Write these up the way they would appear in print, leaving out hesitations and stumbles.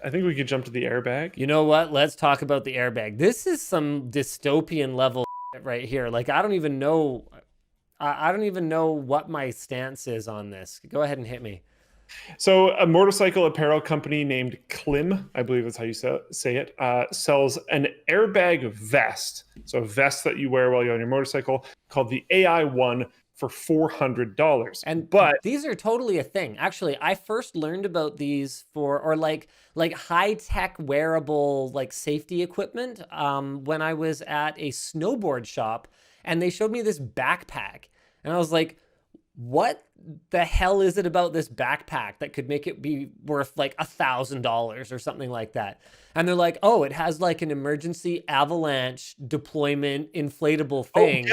I think we could jump to the airbag. You know what? Let's talk about the airbag. This is some dystopian level right here. Like I don't even know. I don't even know what my stance is on this. Go ahead and hit me. So, a motorcycle apparel company named Klim, I believe that's how you say it, sells an airbag vest. So, a vest that you wear while you're on your motorcycle called the AI-1 for $400. And But these are totally a thing. Actually, I first learned about these or like high-tech wearable like safety equipment when I was at a snowboard shop and they showed me this backpack. And I was like, what the hell is it about this backpack that could make it be worth like $1,000 or something like that? And they're like, oh, it has like an emergency avalanche deployment inflatable oh thing.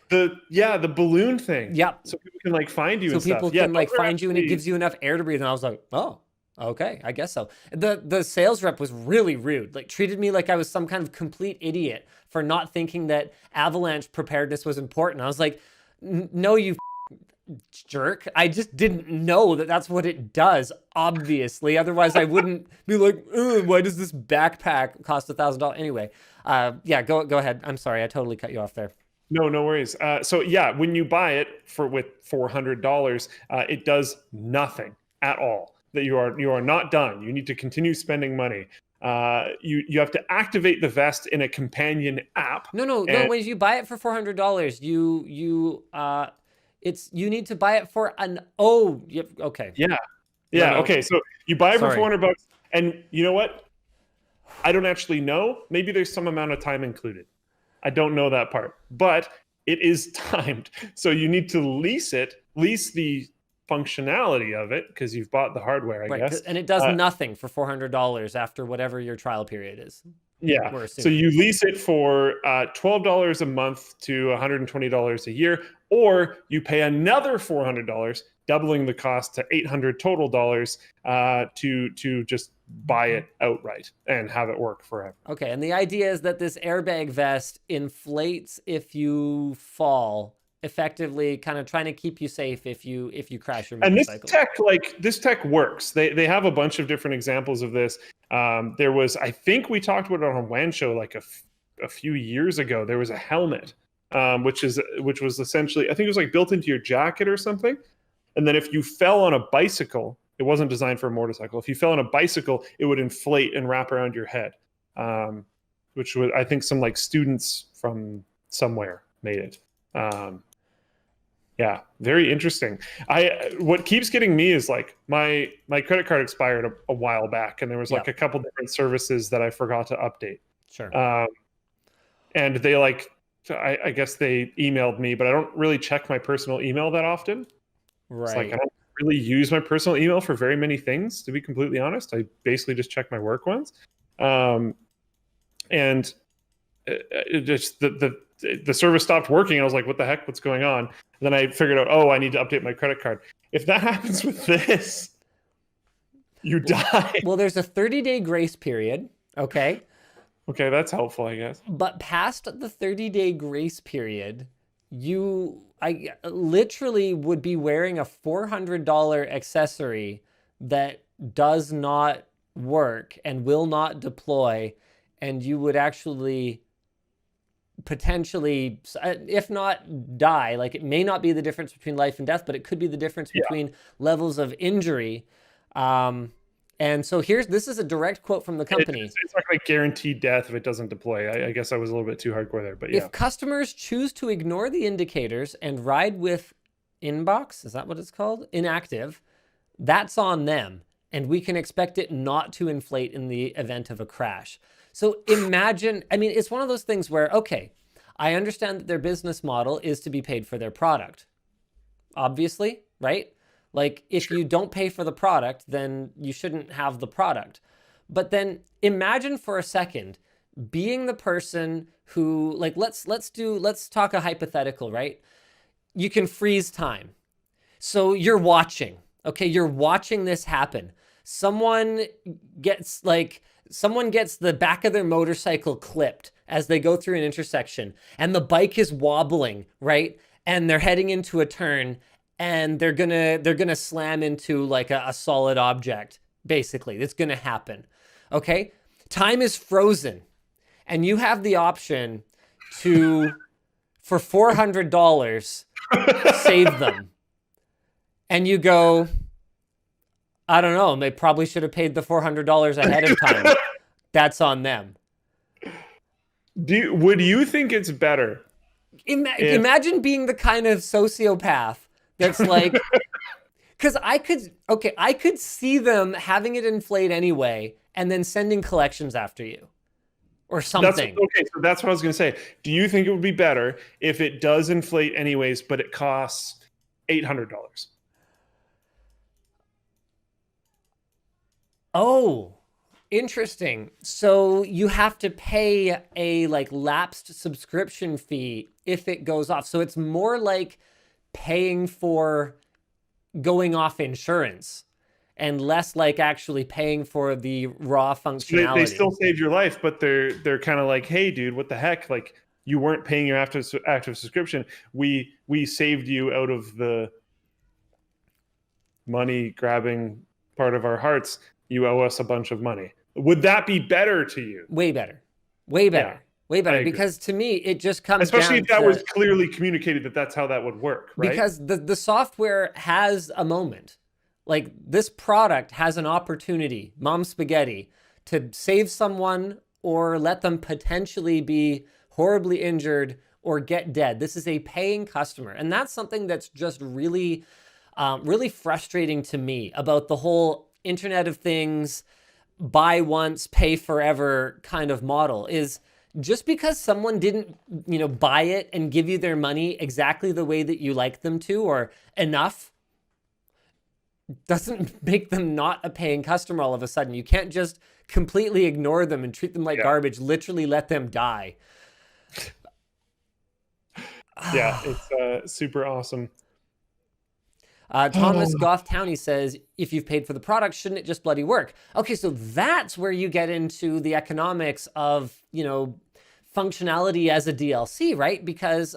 the balloon thing. Yep. So people can like find you So and stuff. people Yeah, can like those are find you and it actually gives you enough air to breathe. And I was like, oh, okay, I guess so. The sales rep was really rude, like treated me like I was some kind of complete idiot for not thinking that avalanche preparedness was important. I was like, no, you jerk. I just didn't know that that's what it does, obviously. Otherwise, I wouldn't be like, why does this backpack cost $1,000? Anyway, yeah, go ahead. I'm sorry, I totally cut you off there. no worries. So yeah, when you buy it with $400, it does nothing at all. That you are not done. You need to continue spending money. You have to activate the vest in a companion app. No. And When you buy it for $400, you need to buy it for an yep, okay. yeah, No, yeah. no. Okay, so you buy it for Sorry. $400, and you know what? I don't actually know. Maybe there's some amount of time included. I don't know that part, but it is timed. So you need to lease the functionality of it because you've bought the hardware, I Right, guess. and it does Uh, nothing for $400 after whatever your trial period is. yeah. We're So assuming. you lease it for $12 a month to $120 a year, or you pay another $400, doubling the cost to $800 total dollars to just buy it outright and have it work forever. Okay, and the idea is that this airbag vest inflates if you fall, effectively kind of trying to keep you safe if you crash your And motorcycle. this tech works. They have a bunch of different examples of this. There was, I think we talked about it on a WAN show like a few years ago. There was a helmet, which was essentially, I think it was like built into your jacket or something. And then if you fell on a bicycle, it wasn't designed for a motorcycle. If you fell on a bicycle, it would inflate and wrap around your head, which was, I think, some like students from somewhere made it. Yeah, very interesting. What keeps getting me is like my credit card expired a while back, and there was like Yep. a couple different services that I forgot to update. Sure. And they like, I guess they emailed me, but I don't really check my personal email that often. It's like I Right. don't really use my personal email for very many things, to be completely honest. I basically just check my work ones. And it just the service stopped working. I was like, what the heck? What's going on? And then I figured out, oh, I need to update my credit card. If that happens with this, you die. Well, there's a 30-day grace period, okay? Okay, that's helpful, I guess. But past the 30-day grace period, I literally would be wearing a $400 accessory that does not work and will not deploy, and you would actually potentially, if not die, like it may not be the difference between life and death, but it could be the difference Yeah. between levels of injury. And so this is a direct quote from the company. It's not like guaranteed death if it doesn't deploy. I guess I was a little bit too hardcore there, but yeah. If customers choose to ignore the indicators and ride with inbox, is that what it's called? Inactive, that's on them. And we can expect it not to inflate in the event of a crash. So imagine, I mean, it's one of those things where, okay, I understand that their business model is to be paid for their product. Obviously, right? Like if you don't pay for the product, then you shouldn't have the product. But then imagine for a second being the person who, like, let's talk a hypothetical, right? You can freeze time. So you're watching, okay? You're watching this happen. Someone gets the back of their motorcycle clipped as they go through an intersection and the bike is wobbling, right? And they're heading into a turn and they're gonna slam into like a solid object, basically. It's gonna happen. Okay? Time is frozen. And you have the option to, for $400, save them. And you go, I don't know, they probably should have paid the $400 ahead of time. That's on them. Would you think it's better if Imagine being the kind of sociopath that's like, because I could see them having it inflate anyway and then sending collections after you or something. So that's what I was going to say. Do you think it would be better if it does inflate anyways, but it costs $800? Oh, interesting. So you have to pay a like lapsed subscription fee if it goes off. So it's more like paying for going off insurance and less like actually paying for the raw functionality. They still save your life, but they're kind of like, hey, dude, what the heck? Like, you weren't paying your active subscription. We saved you out of the money grabbing part of our hearts. You owe us a bunch of money. Would that be better to you? Way better. Way better. Yeah, way better. Because to me, it just comes especially down if that was clearly communicated that that's how that would work, right? Because the software has a moment. Like, this product has an opportunity, Mom Spaghetti, to save someone or let them potentially be horribly injured or get dead. This is a paying customer. And that's something that's just really, really frustrating to me about the whole Internet of Things, buy once, pay forever kind of model. Is just because someone didn't, buy it and give you their money exactly the way that you like them to or enough, doesn't make them not a paying customer all of a sudden. You can't just completely ignore them and treat them like garbage, literally let them die. Yeah, it's super awesome. Thomas Goff Towney says, if you've paid for the product, shouldn't it just bloody work? Okay, so that's where you get into the economics of, functionality as a DLC, right? Because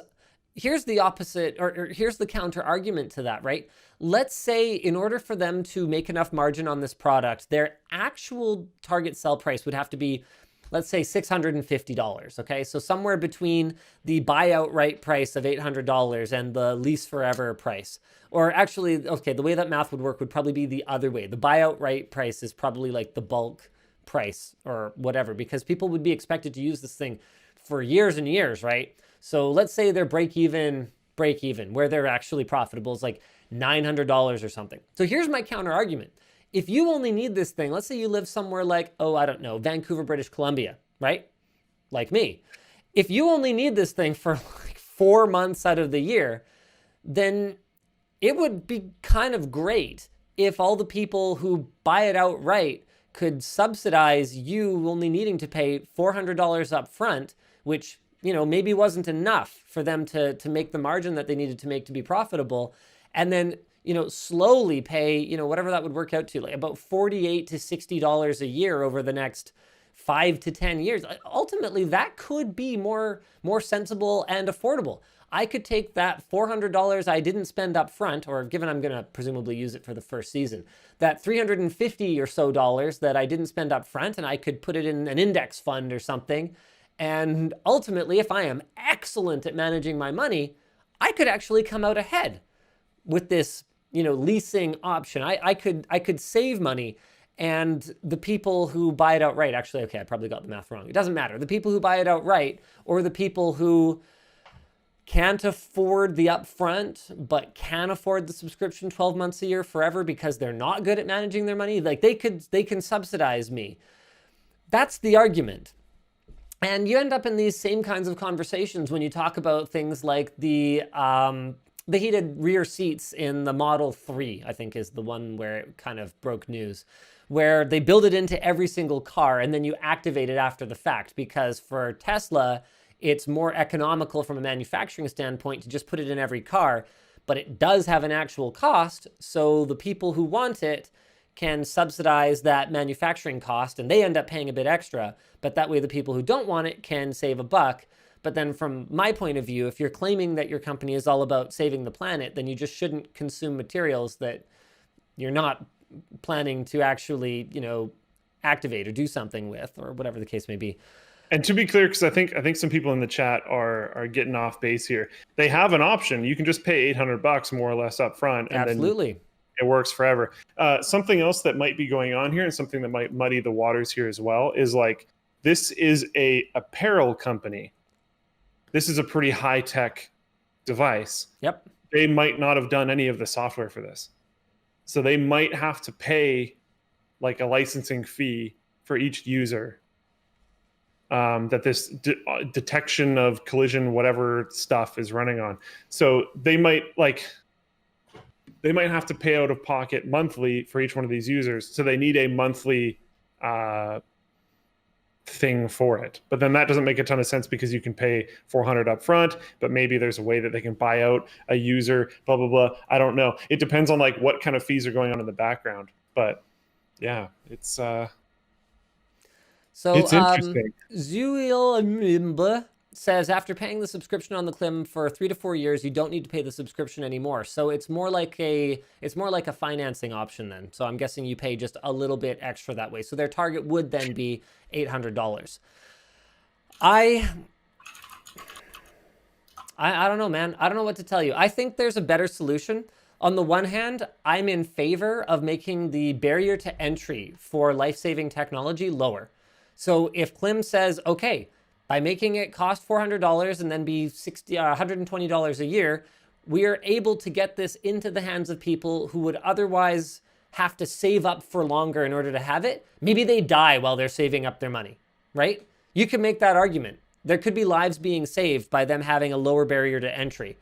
here's the opposite, or here's the counter argument to that, right? Let's say in order for them to make enough margin on this product, their actual target sell price would have to be, let's say, $650, okay? So somewhere between the buy outright price of $800 and the lease forever price. Or actually, okay, the way that math would work would probably be the other way. The buy outright price is probably like the bulk price or whatever, because people would be expected to use this thing for years and years, right? So let's say their break even, where they're actually profitable is like $900 or something. So here's my counter argument. If you only need this thing, let's say you live somewhere like, I don't know, Vancouver, British Columbia, right? Like me. If you only need this thing for like 4 months out of the year, then it would be kind of great if all the people who buy it outright could subsidize you only needing to pay $400 up front, which, maybe wasn't enough for them to make the margin that they needed to make to be profitable. And then, slowly pay, whatever that would work out to, like about $48 to $60 a year over the next 5 to 10 years. Ultimately, that could be more sensible and affordable. I could take that $400 I didn't spend up front, or given I'm going to presumably use it for the first season, that $350 or so that I didn't spend up front, and I could put it in an index fund or something. And ultimately, if I am excellent at managing my money, I could actually come out ahead with this, leasing option. I could save money, and the people who buy it outright, actually, okay, I probably got the math wrong. It doesn't matter. The people who buy it outright, or the people who can't afford the upfront, but can afford the subscription 12 months a year forever because they're not good at managing their money, like they can subsidize me. That's the argument. And you end up in these same kinds of conversations when you talk about things like the heated rear seats in the Model 3, I think is the one where it kind of broke news, where they build it into every single car and then you activate it after the fact, because for Tesla, it's more economical from a manufacturing standpoint to just put it in every car, but it does have an actual cost. So the people who want it can subsidize that manufacturing cost and they end up paying a bit extra. But that way the people who don't want it can save a buck. But then from my point of view, if you're claiming that your company is all about saving the planet, then you just shouldn't consume materials that you're not planning to actually, activate or do something with, or whatever the case may be. And to be clear, because I think some people in the chat are getting off base here. They have an option. You can just pay $800 more or less up front, and then Absolutely. it works forever. Something else that might be going on here, and something that might muddy the waters here as well, is like this is a apparel company. This is a pretty high tech device. Yep. They might not have done any of the software for this, so they might have to pay like a licensing fee for each user. That this detection of collision, whatever stuff is running on. So they might have to pay out of pocket monthly for each one of these users. So they need a monthly thing for it. But then that doesn't make a ton of sense because you can pay $400 up front, but maybe there's a way that they can buy out a user, blah, blah, blah. I don't know. It depends on like what kind of fees are going on in the background. But yeah, it's interesting. Zuil says after paying the subscription on the Klim for 3 to 4 years, you don't need to pay the subscription anymore. So it's more like a financing option then. So I'm guessing you pay just a little bit extra that way. So their target would then be $800. I don't know, man. I don't know what to tell you. I think there's a better solution. On the one hand, I'm in favor of making the barrier to entry for life-saving technology lower. So if Klim says, okay, by making it cost $400 and then be $120 a year, we are able to get this into the hands of people who would otherwise have to save up for longer in order to have it. Maybe they die while they're saving up their money, right? You can make that argument. There could be lives being saved by them having a lower barrier to entry.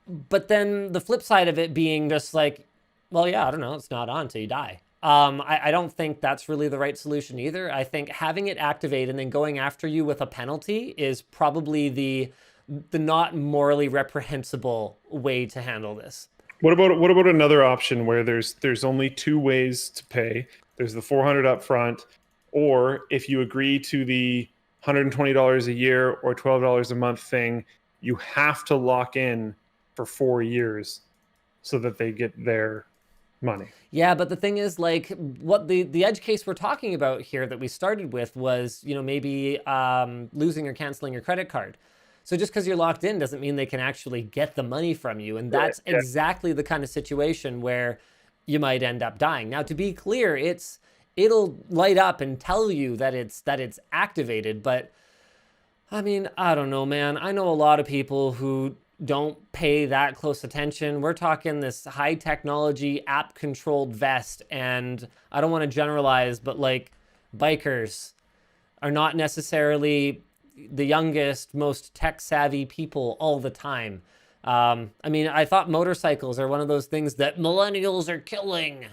But then the flip side of it being just like, well, yeah, I don't know, it's not on until you die. I don't think that's really the right solution either. I think having it activate and then going after you with a penalty is probably the not morally reprehensible way to handle this. What about another option where there's only two ways to pay? There's the $400 up front, or if you agree to the $120 a year or $12 a month thing, you have to lock in for 4 years so that they get their money. Yeah, but the thing is, like, what the edge case we're talking about here that we started with was, you know, maybe losing or canceling your credit card. So just because you're locked in doesn't mean they can actually get the money from you. And that's exactly the kind of situation where you might end up dying. Now, to be clear, it'll light up and tell you that it's activated. But I mean, I don't know, man. I know a lot of people who don't pay that close attention. We're talking this high technology app controlled vest, and I don't want to generalize, but like bikers are not necessarily the youngest, most tech savvy people all the time. I mean, I thought motorcycles are one of those things that millennials are killing.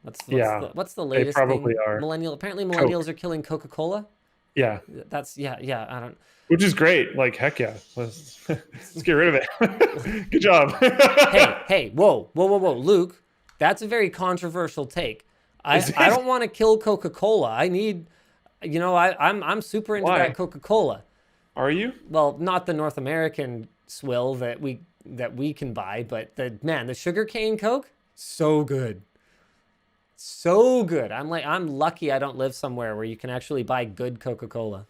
What's the latest they probably thing? are. Apparently millennials are killing Coca-Cola. Yeah. Yeah, I don't. Which is great. Like, heck yeah. Let's get rid of it. Good job. hey, whoa. Luke, that's a very controversial take. I don't want to kill Coca-Cola. I need, you know, I'm super into that Coca-Cola. Are you? Well, not the North American swill that we can buy, but the sugarcane Coke, so good. So good. I'm lucky I don't live somewhere where you can actually buy good Coca-Cola.